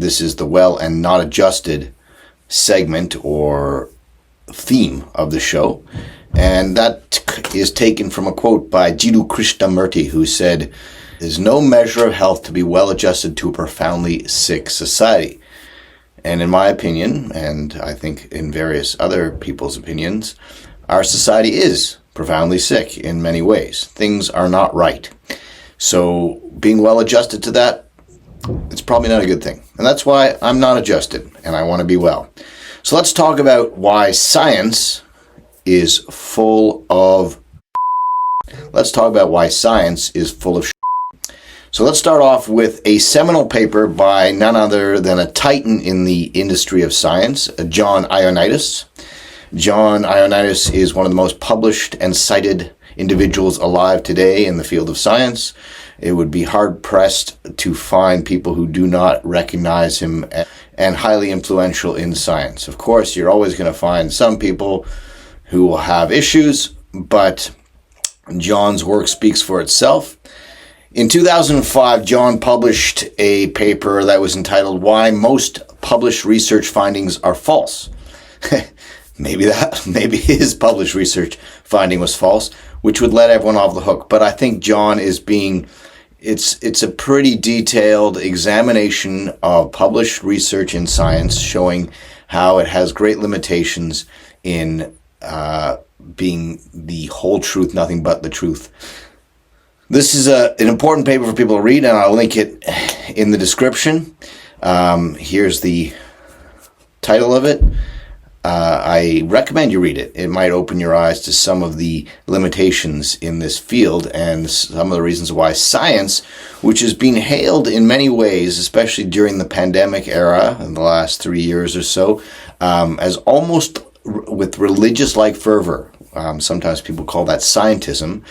This is the well and not adjusted segment or theme of the show. And that is taken from a quote by Jiddu Krishnamurti, who said, "There's no measure of health to be well adjusted to a profoundly sick society." And in my opinion, and I think in various other people's opinions, our society is profoundly sick in many ways. Things are not right. So being well adjusted to that, it's probably not a good thing. And that's why I'm not adjusted and I want to be well. So let's talk about why science is full of Let's talk about why science is full of So let's start off with a seminal paper by none other than a titan in the industry of science, John Ioannidis. John Ioannidis is one of the most published and cited individuals alive today in the field of science. It would be hard-pressed to find people who do not recognize him and highly influential in science. Of course, you're always going to find some people who will have issues, but John's work speaks for itself. In 2005, John published a paper that was entitled "Why Most Published Research Findings Are False." Maybe his published research finding was false, which would let everyone off the hook. But I think John is it's a pretty detailed examination of published research in science showing how it has great limitations in being the whole truth, nothing but the truth. This is an important paper for people to read, and I'll link it in the description. Here's the title of it. I recommend you read it. It might open your eyes to some of the limitations in this field and some of the reasons why science, which has been hailed in many ways, especially during the pandemic era in the last 3 years or so, as almost with religious-like fervor. Sometimes people call that scientism.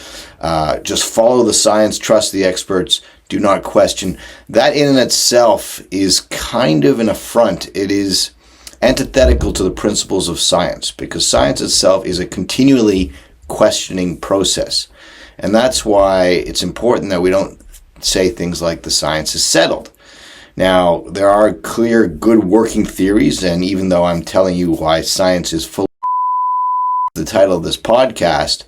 Just follow the science, trust the experts, do not question. That in itself is kind of an affront. It is antithetical to the principles of science, because science itself is a continually questioning process. And that's why it's important that we don't say things like the science is settled. Now, there are clear, good working theories, and even though I'm telling you why science is full of the title of this podcast,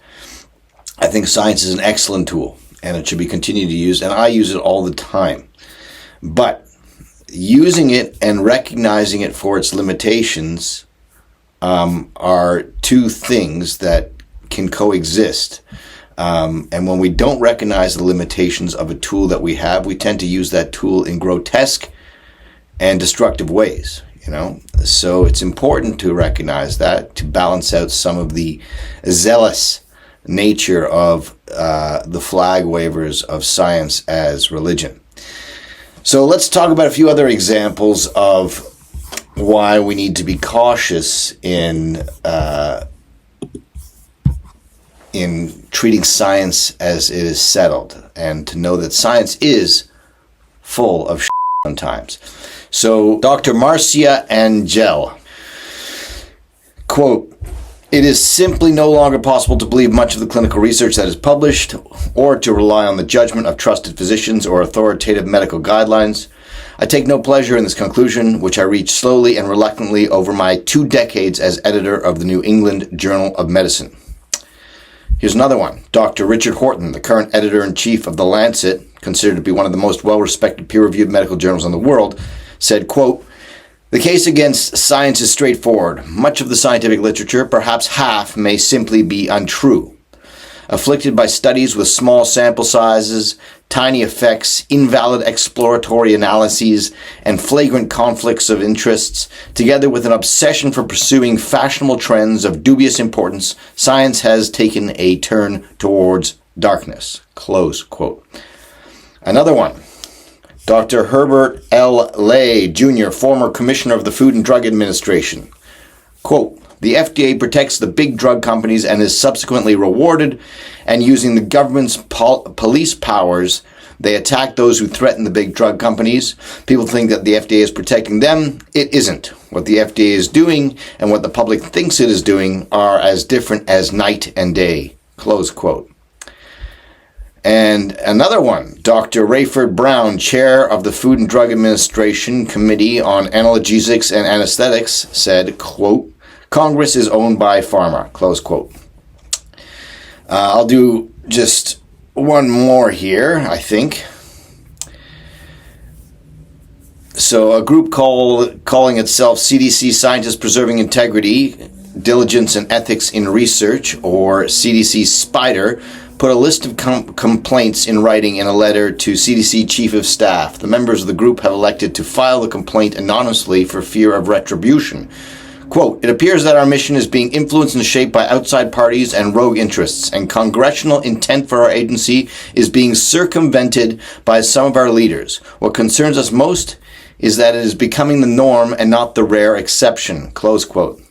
I think science is an excellent tool, and it should be continued to use, and I use it all the time. But using it and recognizing it for its limitations are two things that can coexist. And when we don't recognize the limitations of a tool that we have, we tend to use that tool in grotesque and destructive ways. So it's important to recognize that, to balance out some of the zealous nature of the flag wavers of science as religion. So let's talk about a few other examples of why we need to be cautious in treating science as it is settled, and to know that science is full of sometimes. So Dr. Marcia Angel, quote, "It is simply no longer possible to believe much of the clinical research that is published, or to rely on the judgment of trusted physicians or authoritative medical guidelines. I take no pleasure in this conclusion, which I reached slowly and reluctantly over my 2 decades as editor of the New England Journal of Medicine." Here's another one. Dr. Richard Horton, the current editor-in-chief of The Lancet, considered to be one of the most well-respected peer-reviewed medical journals in the world, said, quote, "The case against science is straightforward. Much of the scientific literature, perhaps half, may simply be untrue. Afflicted by studies with small sample sizes, tiny effects, invalid exploratory analyses, and flagrant conflicts of interests, together with an obsession for pursuing fashionable trends of dubious importance, science has taken a turn towards darkness." Close quote. Another one. Dr. Herbert L. Lay, Jr., former commissioner of the Food and Drug Administration. Quote, "The FDA protects the big drug companies and is subsequently rewarded, and using the government's police powers, they attack those who threaten the big drug companies. People think that the FDA is protecting them. It isn't. What the FDA is doing and what the public thinks it is doing are as different as night and day." Close quote. And another one, Dr. Rayford Brown, chair of the Food and Drug Administration Committee on Analgesics and Anesthetics, said, quote, Congress is owned by pharma, close quote. I'll do just one more here, I think. So a group calling itself CDC Scientists Preserving Integrity, Diligence and Ethics in Research, or CDC SPIDER, put a list of complaints in writing in a letter to CDC Chief of Staff. The members of the group have elected to file the complaint anonymously for fear of retribution. Quote, it appears that our mission is being influenced and shaped by outside parties and rogue interests, and congressional intent for our agency is being circumvented by some of our leaders. What concerns us most is that it is becoming the norm and not the rare exception, close quote.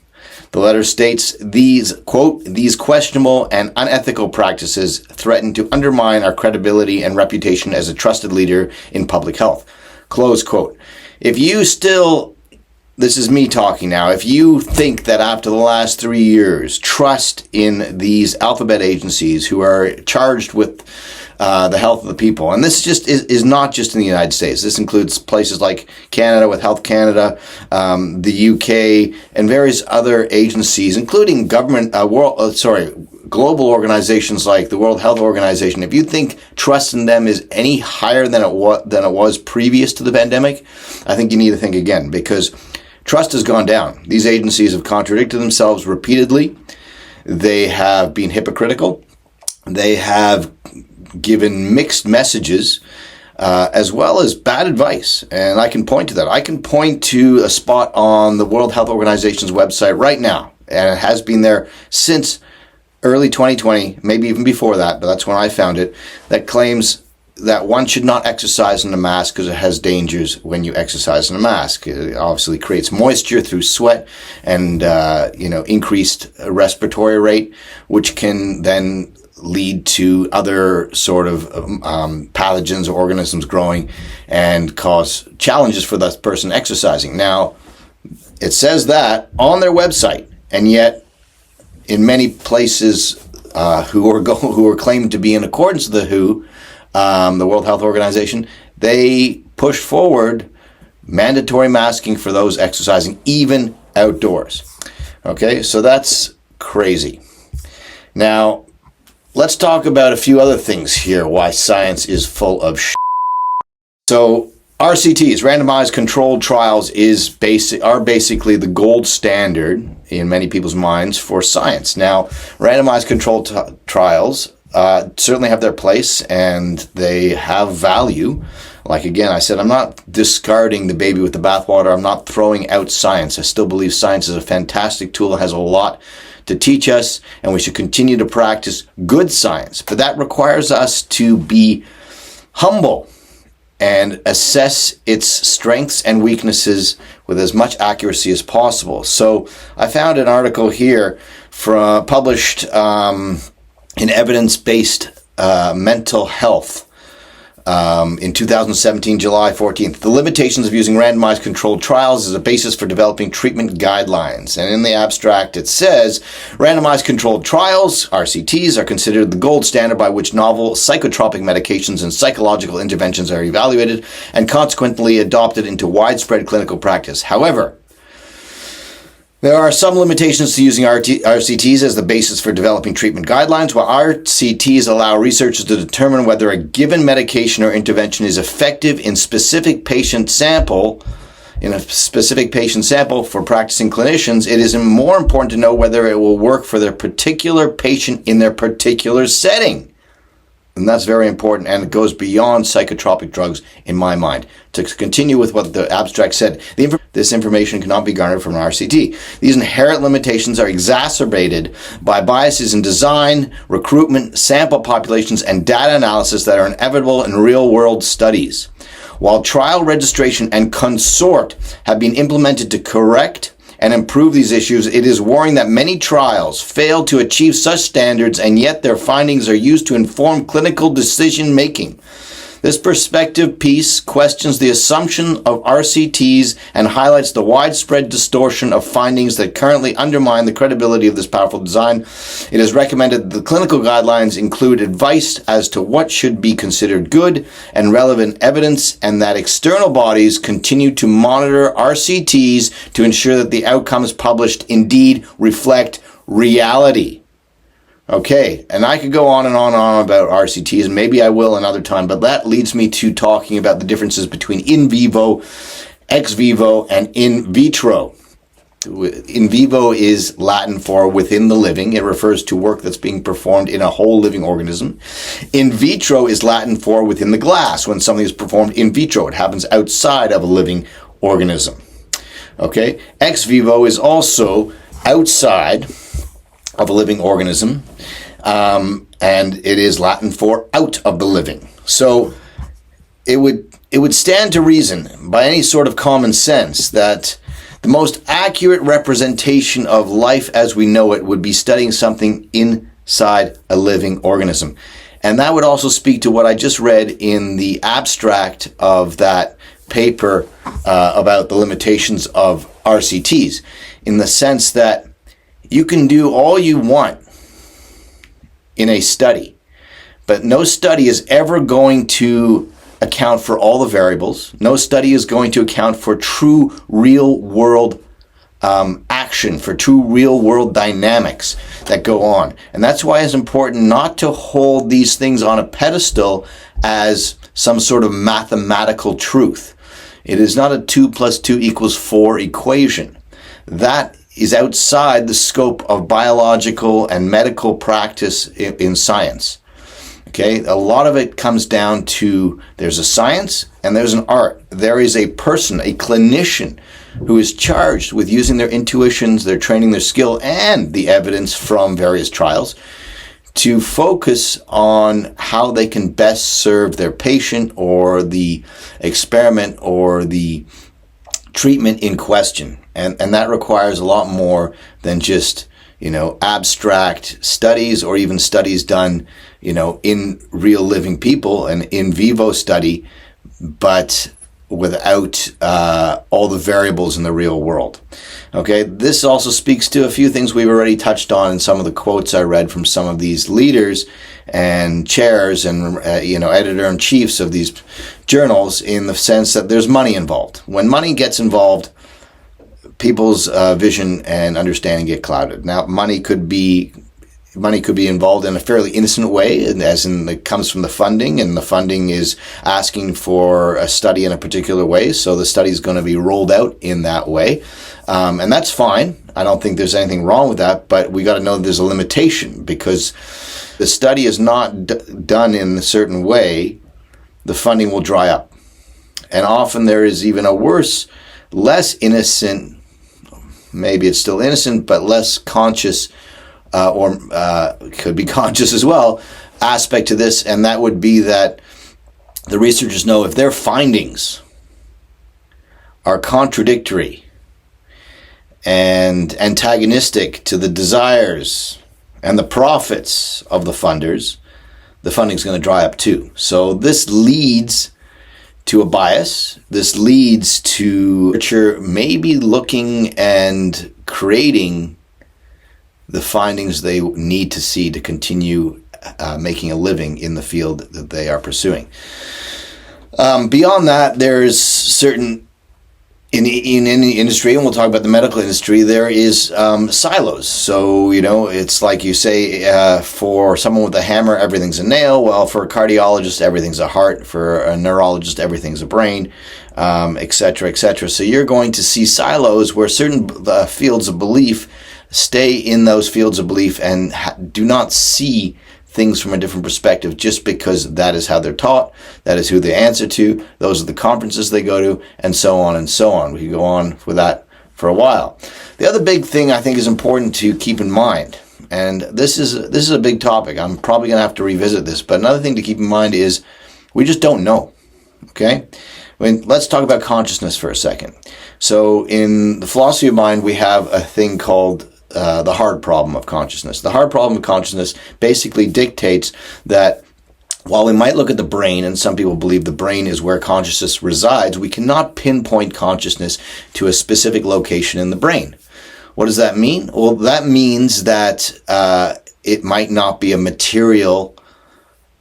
The letter states these, quote, these questionable and unethical practices threaten to undermine our credibility and reputation as a trusted leader in public health, close quote. If you still, this is me talking now, if you think that after the last 3 years, trust in these alphabet agencies who are charged with the health of the people, and this just is not just in the United States. This includes places like Canada with Health Canada, the UK, and various other agencies, including global organizations like the World Health Organization. If you think trust in them is any higher than it was previous to the pandemic, I think you need to think again, because trust has gone down. These agencies have contradicted themselves repeatedly. They have been hypocritical. They have given mixed messages, as well as bad advice. And I can point to that. I can point to a spot on the World Health Organization's website right now, and it has been there since early 2020, maybe even before that, but that's when I found it, that claims that one should not exercise in a mask because it has dangers when you exercise in a mask. It obviously creates moisture through sweat and increased respiratory rate, which can then lead to other sort of pathogens or organisms growing and cause challenges for that person exercising. Now, it says that on their website, and yet in many places who are claimed to be in accordance with the WHO, the World Health Organization, they push forward mandatory masking for those exercising, even outdoors. Okay, so that's crazy. Now, let's talk about a few other things here, why science is full of shit. So, RCTs, randomized controlled trials, are basically the gold standard in many people's minds for science. Now, randomized controlled trials certainly have their place, and they have value. Like, again, I said, I'm not discarding the baby with the bathwater. I'm not throwing out science. I still believe science is a fantastic tool and has a lot to teach us, and we should continue to practice good science. But that requires us to be humble and assess its strengths and weaknesses with as much accuracy as possible. So I found an article here published in Evidence-Based Mental Health in 2017, July 14th. The limitations of using randomized controlled trials as a basis for developing treatment guidelines. And in the abstract, it says, randomized controlled trials, RCTs, are considered the gold standard by which novel psychotropic medications and psychological interventions are evaluated and consequently adopted into widespread clinical practice. However, there are some limitations to using RCTs as the basis for developing treatment guidelines. While RCTs allow researchers to determine whether a given medication or intervention is effective in a specific patient sample for practicing clinicians, it is more important to know whether it will work for their particular patient in their particular setting. And that's very important, and it goes beyond psychotropic drugs in my mind. To continue with what the abstract said, this information cannot be garnered from an RCT. These inherent limitations are exacerbated by biases in design, recruitment, sample populations, and data analysis that are inevitable in real-world studies. While trial registration and consort have been implemented to correct and improve these issues, it is worrying that many trials fail to achieve such standards, and yet their findings are used to inform clinical decision-making. This perspective piece questions the assumption of RCTs and highlights the widespread distortion of findings that currently undermine the credibility of this powerful design. It is recommended that the clinical guidelines include advice as to what should be considered good and relevant evidence, and that external bodies continue to monitor RCTs to ensure that the outcomes published indeed reflect reality. Okay, and I could go on and on and on about RCTs, and maybe I will another time, but that leads me to talking about the differences between in vivo, ex vivo, and in vitro. In vivo is Latin for within the living. It refers to work that's being performed in a whole living organism. In vitro is Latin for within the glass. When something is performed in vitro, it happens outside of a living organism. Okay, ex vivo is also outside of a living organism, and it is Latin for out of the living. So it would stand to reason by any sort of common sense that the most accurate representation of life as we know it would be studying something inside a living organism. And that would also speak to what I just read in the abstract of that paper about the limitations of RCTs, in the sense that you can do all you want in a study, but no study is ever going to account for all the variables. No study is going to account for true real world action, for true real world dynamics that go on. And that's why it's important not to hold these things on a pedestal as some sort of mathematical truth. It is not a 2 + 2 = 4 equation. That is outside the scope of biological and medical practice in science. Okay, a lot of it comes down to there's a science and there's an art. There is a person, a clinician, who is charged with using their intuitions, their training, their skill, and the evidence from various trials to focus on how they can best serve their patient or the experiment or the treatment in question. And that requires a lot more than just, abstract studies or even studies done, in real living people, an in vivo study, but without all the variables in the real world. Okay, this also speaks to a few things we've already touched on in some of the quotes I read from some of these leaders and chairs and editor-in-chiefs of these journals, in the sense that there's money involved. When money gets involved, people's vision and understanding get clouded. Now, money could be involved in a fairly innocent way, as in it comes from the funding, and the funding is asking for a study in a particular way, so the study is going to be rolled out in that way, and that's fine. I don't think there's anything wrong with that, but we got to know that there's a limitation, because the study is not done in a certain way, the funding will dry up, and often there is even a worse, less innocent, maybe it's still innocent, but less conscious, or could be conscious as well, aspect to this, and that would be that the researchers know if their findings are contradictory and antagonistic to the desires and the profits of the funders, the funding's going to dry up too. So this leads to a bias. This leads to researcher maybe looking and creating the findings they need to see to continue making a living in the field that they are pursuing. Beyond that, there's certain, in any industry, and we'll talk about the medical industry, there is silos. So, it's like you say, for someone with a hammer, everything's a nail. Well, for a cardiologist, everything's a heart. For a neurologist, everything's a brain, et cetera, et cetera. So you're going to see silos where certain fields of belief stay in those fields of belief and do not see things from a different perspective, just because that is how they're taught, that is who they answer to, those are the conferences they go to, and so on and so on. We could go on with that for a while. The other big thing I think is important to keep in mind, and this is a big topic, I'm probably going to have to revisit this, but another thing to keep in mind is we just don't know, okay? Let's talk about consciousness for a second. So in the philosophy of mind, we have a thing called the hard problem of consciousness. The hard problem of consciousness basically dictates that while we might look at the brain, and some people believe the brain is where consciousness resides, we cannot pinpoint consciousness to a specific location in the brain. What does that mean? Well, that means that it might not be a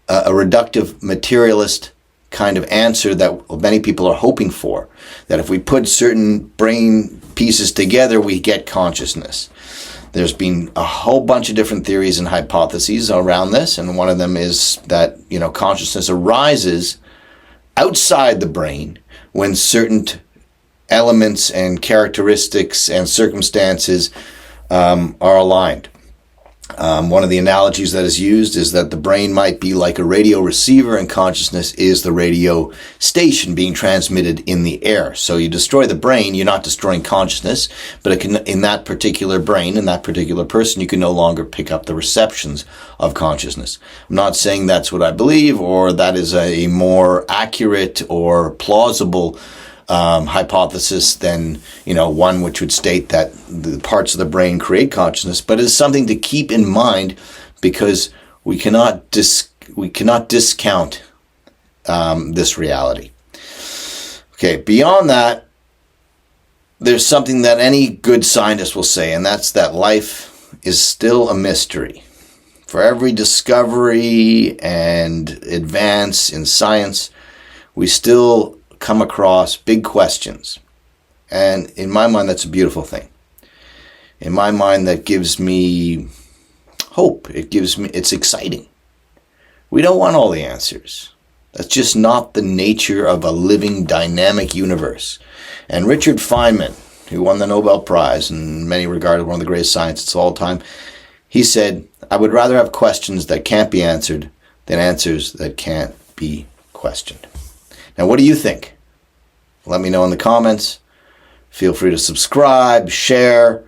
reductive materialist kind of answer that many people are hoping for. That if we put certain brain pieces together, we get consciousness. There's been a whole bunch of different theories and hypotheses around this, and one of them is that, consciousness arises outside the brain when certain elements and characteristics and circumstances are aligned. One of the analogies that is used is that the brain might be like a radio receiver and consciousness is the radio station being transmitted in the air. So you destroy the brain, you're not destroying consciousness, but it can, in that particular brain, in that particular person, you can no longer pick up the receptions of consciousness. I'm not saying that's what I believe or that is a more accurate or plausible hypothesis than one which would state that the parts of the brain create consciousness, but it's something to keep in mind because we cannot discount this reality. Okay, beyond that, there's something that any good scientist will say, and that's that life is still a mystery. For every discovery and advance in science, we still come across big questions. And in my mind, that's a beautiful thing. In my mind, that gives me hope. It's exciting. We don't want all the answers. That's just not the nature of a living, dynamic universe. And Richard Feynman, who won the Nobel Prize and many regarded one of the greatest scientists of all time, he said, I would rather have questions that can't be answered than answers that can't be questioned. Now, what do you think? Let me know in the comments. Feel free to subscribe, share,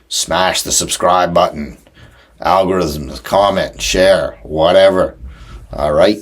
smash the subscribe button, algorithms, comment, share, whatever. All right.